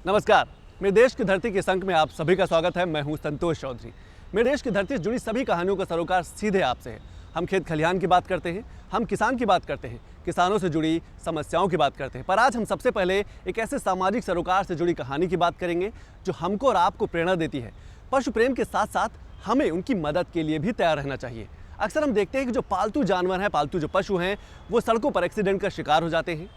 नमस्कार। मेरे देश की धरती के संग में आप सभी का स्वागत है। मैं हूं संतोष चौधरी। मेरे देश की धरती से जुड़ी सभी कहानियों का सरोकार सीधे आपसे है। हम खेत खलिहान की बात करते हैं, हम किसान की बात करते हैं, किसानों से जुड़ी समस्याओं की बात करते हैं। पर आज हम सबसे पहले एक ऐसे सामाजिक सरोकार से जुड़ी कहानी की बात करेंगे जो हमको और आपको प्रेरणा देती है। पशु प्रेम के साथ साथ हमें उनकी मदद के लिए भी तैयार रहना चाहिए। अक्सर हम देखते हैं कि जो पालतू जानवर हैं, पालतू जो पशु हैं, वो सड़कों पर एक्सीडेंट का शिकार हो जाते हैं।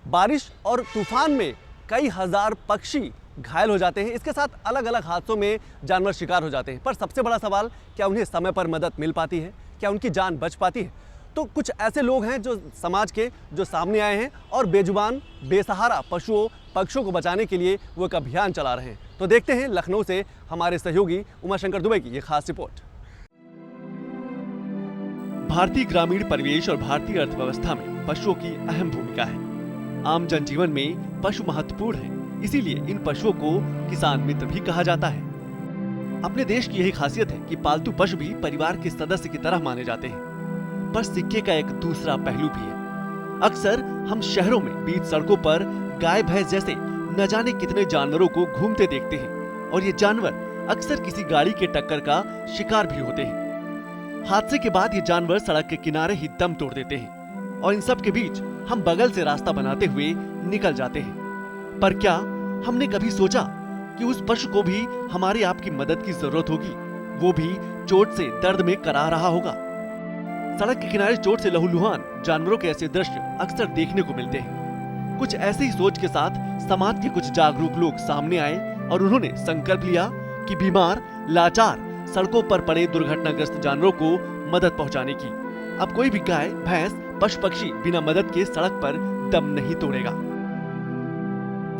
बारिश और तूफान में कई हजार पक्षी घायल हो जाते हैं। इसके साथ अलग अलग हादसों में जानवर शिकार हो जाते हैं। पर सबसे बड़ा सवाल, क्या उन्हें समय पर मदद मिल पाती है? क्या उनकी जान बच पाती है? तो कुछ ऐसे लोग हैं जो समाज के जो सामने आए हैं और बेजुबान बेसहारा पशुओं पक्षियों को बचाने के लिए वो एक अभियान चला रहे हैं। तो देखते हैं लखनऊ से हमारे सहयोगी उमाशंकर दुबे की ये खास रिपोर्ट। भारतीय ग्रामीण परिवेश और भारतीय अर्थव्यवस्था में पशुओं की अहम भूमिका है। आम जनजीवन में पशु महत्वपूर्ण है, इसीलिए इन पशुओं को किसान मित्र भी कहा जाता है। अपने देश की यही खासियत है कि पालतू पशु भी परिवार के सदस्य की तरह माने जाते हैं। पर सिक्के का एक दूसरा पहलू भी है। अक्सर हम शहरों में बीच सड़कों पर गाय भैंस जैसे न जाने कितने जानवरों को घूमते देखते हैं और ये जानवर अक्सर किसी गाड़ी के टक्कर का शिकार भी होते हैं। हादसे के बाद ये जानवर सड़क के किनारे ही दम तोड़ देते हैं और इन सब के बीच हम बगल से रास्ता बनाते हुए निकल जाते हैं। पर क्या हमने कभी सोचा कि उस पशु को भी हमारे आपकी मदद की जरूरत होगी? वो भी चोट से दर्द में करा रहा होगा। सड़क के किनारे चोट से लहूलुहान जानवरों के ऐसे दृश्य अक्सर देखने को मिलते हैं। कुछ ऐसे ही सोच के साथ समाज के कुछ जागरूक लोग सामने आए और उन्होंने संकल्प लिया कि बीमार, लाचार, सड़कों पर पड़े दुर्घटनाग्रस्त जानवरों को मदद पहुंचाने की। अब कोई भी गाय, भैंस, पशु पक्षी बिना मदद के सड़क पर दम नहीं तोड़ेगा।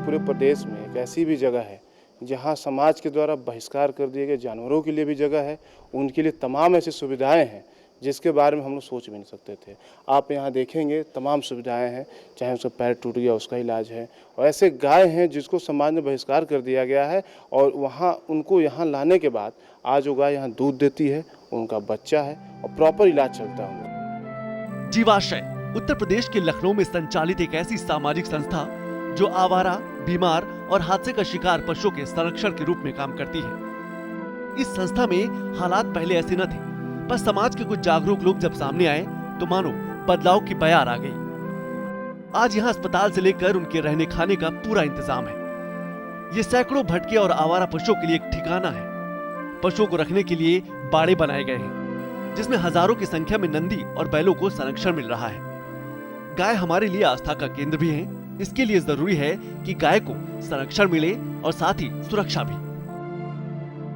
पूरे प्रदेश में एक ऐसी भी जगह है जहां समाज के द्वारा बहिष्कार कर दिए गए जानवरों के लिए भी जगह है। उनके लिए तमाम ऐसी सुविधाएं हैं जिसके बारे में हम लोग सोच भी नहीं सकते थे। आप यहां देखेंगे तमाम सुविधाएं हैं, चाहे उसका पैर टूट गया उसका इलाज है। और ऐसे गाय हैं जिसको समाज में बहिष्कार कर दिया गया है और वहाँ उनको यहाँ लाने के बाद आज वो गाय यहाँ दूध देती है, उनका बच्चा है और प्रॉपर इलाज चलता है। जीवाश्रय उत्तर प्रदेश के लखनऊ में संचालित एक ऐसी सामाजिक संस्था जो आवारा, बीमार और हादसे का शिकार पशुओं के संरक्षण के रूप में काम करती है। इस संस्था में हालात पहले ऐसे न थे, पर समाज के कुछ जागरूक लोग जब सामने आए तो मानो बदलाव की बयार आ गई। आज यहाँ अस्पताल से लेकर उनके रहने खाने का पूरा इंतजाम है। ये सैकड़ों भटके और आवारा पशुओं के लिए एक ठिकाना है। पशुओं को रखने के लिए बाड़े बनाए गए हैं जिसमें हजारों की संख्या में नंदी और बैलों को संरक्षण मिल रहा है। गाय हमारे लिए आस्था का केंद्र भी है। इसके लिए जरूरी है कि गाय को संरक्षण मिले और साथ ही सुरक्षा भी।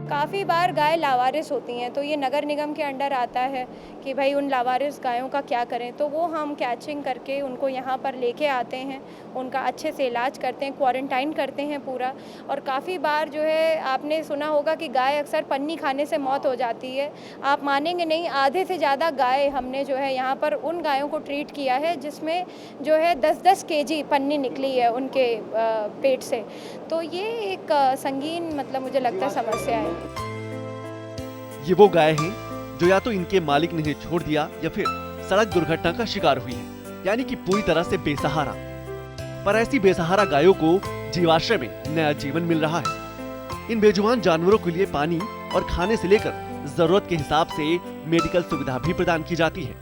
काफ़ी बार गाय लावारिस होती हैं, तो ये नगर निगम के अंडर आता है कि भाई उन लावारिस गायों का क्या करें। तो वो हम कैचिंग करके उनको यहाँ पर लेके आते हैं, उनका अच्छे से इलाज करते हैं, क्वारंटाइन करते हैं पूरा। और काफ़ी बार जो है आपने सुना होगा कि गाय अक्सर पन्नी खाने से मौत हो जाती है। आप मानेंगे नहीं, आधे से ज़्यादा गाय हमने जो है यहाँ पर उन गायों को ट्रीट किया है जिसमें जो है 10-10 kg पन्नी निकली है उनके पेट से। तो ये एक संगीन मतलब मुझे लगता है समस्या है। ये वो गाय हैं जो या तो इनके मालिक ने इन्हें छोड़ दिया या फिर सड़क दुर्घटना का शिकार हुई है, यानी कि पूरी तरह से बेसहारा। पर ऐसी बेसहारा गायों को जीवाश्रय में नया जीवन मिल रहा है। इन बेजुबान जानवरों के लिए पानी और खाने से लेकर जरूरत के हिसाब से मेडिकल सुविधा भी प्रदान की जाती है।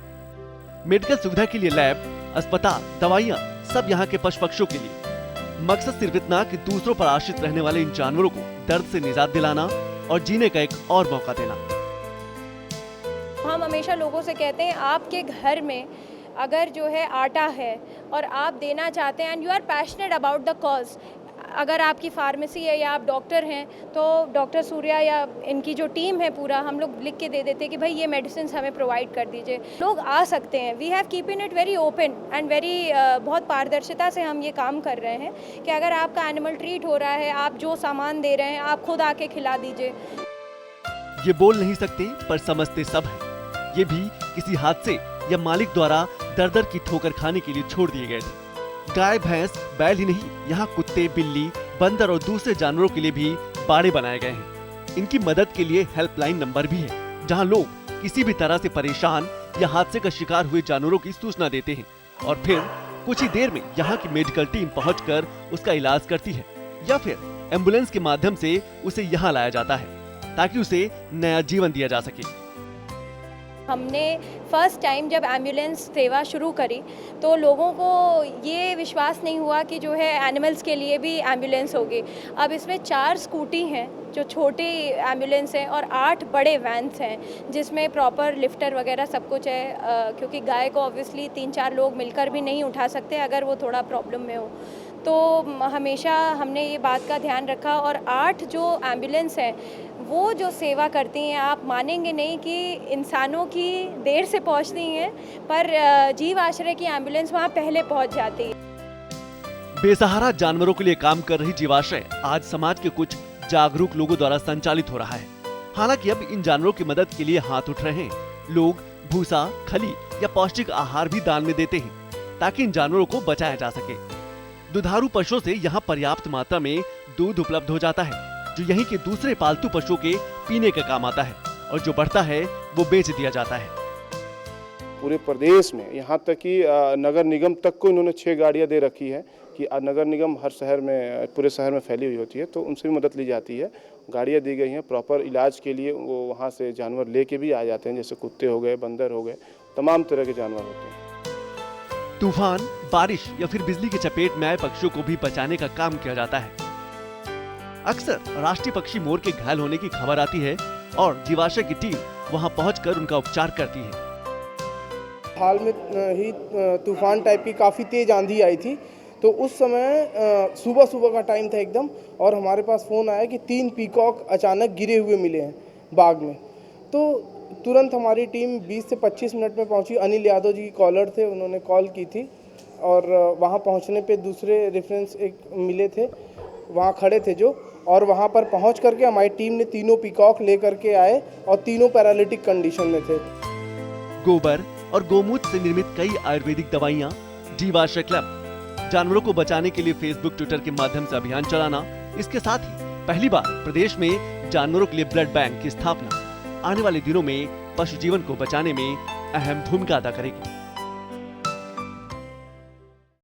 मेडिकल सुविधा के लिए लैब, अस्पताल, दवाइयाँ सब यहाँ के पशु पक्षियों के लिए। मकसद सिर्फ इतना कि दूसरों पर आश्रित रहने वाले इन जानवरों को दर्द से निजात दिलाना और जीने का एक और मौका देना। हम हमेशा लोगों से कहते हैं, आपके घर में अगर जो है आटा है और आप देना चाहते हैं and you are passionate about the cause, अगर आपकी फार्मेसी है या आप डॉक्टर हैं तो डॉक्टर सूर्या या इनकी जो टीम है पूरा, हम लोग लिख के दे देते हैं कि भाई ये मेडिसिन हमें प्रोवाइड कर दीजिए। लोग आ सकते हैं। We have keeping it very open and very बहुत पारदर्शिता से हम ये काम कर रहे हैं कि अगर आपका एनिमल ट्रीट हो रहा है, आप जो सामान दे रहे हैं आप खुद आके खिला दीजिए। ये बोल नहीं सकते पर समझते सब हैं। ये भी किसी हादसे या मालिक द्वारा दर-दर की ठोकर खाने के लिए छोड़ दिए गए थे। गाय, भैंस, बैल ही नहीं, यहाँ कुत्ते, बिल्ली, बंदर और दूसरे जानवरों के लिए भी बाड़े बनाए गए हैं। इनकी मदद के लिए हेल्पलाइन नंबर भी है, जहाँ लोग किसी भी तरह से परेशान या हादसे का शिकार हुए जानवरों की सूचना देते हैं और फिर कुछ ही देर में यहाँ की मेडिकल टीम पहुंचकर उसका इलाज करती है। या फिर एम्बुलेंस के माध्यम से उसे यहाँ लाया जाता है ताकि उसे नया जीवन दिया जा सके। हमने फर्स्ट टाइम जब एम्बुलेंस सेवा शुरू करी तो लोगों को ये विश्वास नहीं हुआ कि जो है एनिमल्स के लिए भी एम्बुलेंस होगी। अब इसमें 4 स्कूटी हैं जो छोटी एम्बुलेंस है और 8 बड़े वैन्स हैं जिसमें प्रॉपर लिफ्टर वगैरह सब कुछ है, क्योंकि गाय को ऑब्वियसली 3-4 लोग मिलकर भी नहीं उठा सकते अगर वो थोड़ा प्रॉब्लम में हो। तो हमेशा हमने ये बात का ध्यान रखा और 8 जो एम्बुलेंस है वो जो सेवा करती हैं, आप मानेंगे नहीं कि इंसानों की देर से पहुंचती हैं पर जीव आश्रय की एम्बुलेंस वहां पहले पहुंच जाती है। बेसहारा जानवरों के लिए काम कर रही जीवाश्रय आज समाज के कुछ जागरूक लोगों द्वारा संचालित हो रहा है। हालांकि अब इन जानवरों की मदद के लिए हाथ उठ रहे हैं। लोग भूसा, खली या पौष्टिक आहार भी दान में देते हैं ताकि इन जानवरों को बचाया जा सके। दुधारू पशुओं से यहाँ पर्याप्त मात्रा में दूध उपलब्ध हो जाता है जो यहीं के दूसरे पालतू पशुओं के पीने का काम आता है और जो बढ़ता है वो बेच दिया जाता है। पूरे प्रदेश में यहाँ तक कि नगर निगम तक को इन्होंने 6 गाड़ियाँ दे रखी है कि नगर निगम हर शहर में, पूरे शहर में फैली हुई होती है तो उनसे भी मदद ली जाती है। गाड़ियाँ दी गई हैं प्रॉपर इलाज के लिए, वो वहाँ से जानवर लेके भी आ जाते हैं, जैसे कुत्ते हो गए, बंदर हो गए, तमाम तरह के जानवर होते हैं। तूफान, बारिश या फिर बिजली की चपेट में आए पक्षियों को भी बचाने का काम किया जाता है। अक्सर राष्ट्रीय पक्षी मोर के घायल होने की खबर आती है और जीवाश्रय की टीम वहां पहुंचकर उनका उपचार करती है। हाल में ही तूफान टाइप की काफ़ी तेज आंधी आई थी तो उस समय सुबह का टाइम था एकदम, और हमारे पास फ़ोन आया कि 3 पीकॉक अचानक गिरे हुए मिले हैं बाग में। तो तुरंत हमारी टीम 20 से 25 मिनट में पहुंची। अनिल यादव जी कॉलर थे, उन्होंने कॉल की थी और वहां पहुंचने पे दूसरे रेफरेंस एक मिले थे, वहां खड़े थे जो, और वहां पर पहुंच करके हमारी टीम ने तीनों पीकॉक लेकर के आए और तीनों पैरालिटिक कंडीशन में थे। गोबर और गोमूत्र से निर्मित कई आयुर्वेदिक दवाइयाँ, जीवाश्रय क्लब, जानवरों को बचाने के लिए फेसबुक, ट्विटर के माध्यम से अभियान चलाना, इसके साथ ही पहली बार प्रदेश में जानवरों के लिए ब्लड बैंक की स्थापना आने वाले दिनों में पशु जीवन को बचाने में अहम भूमिका अदा करेगी।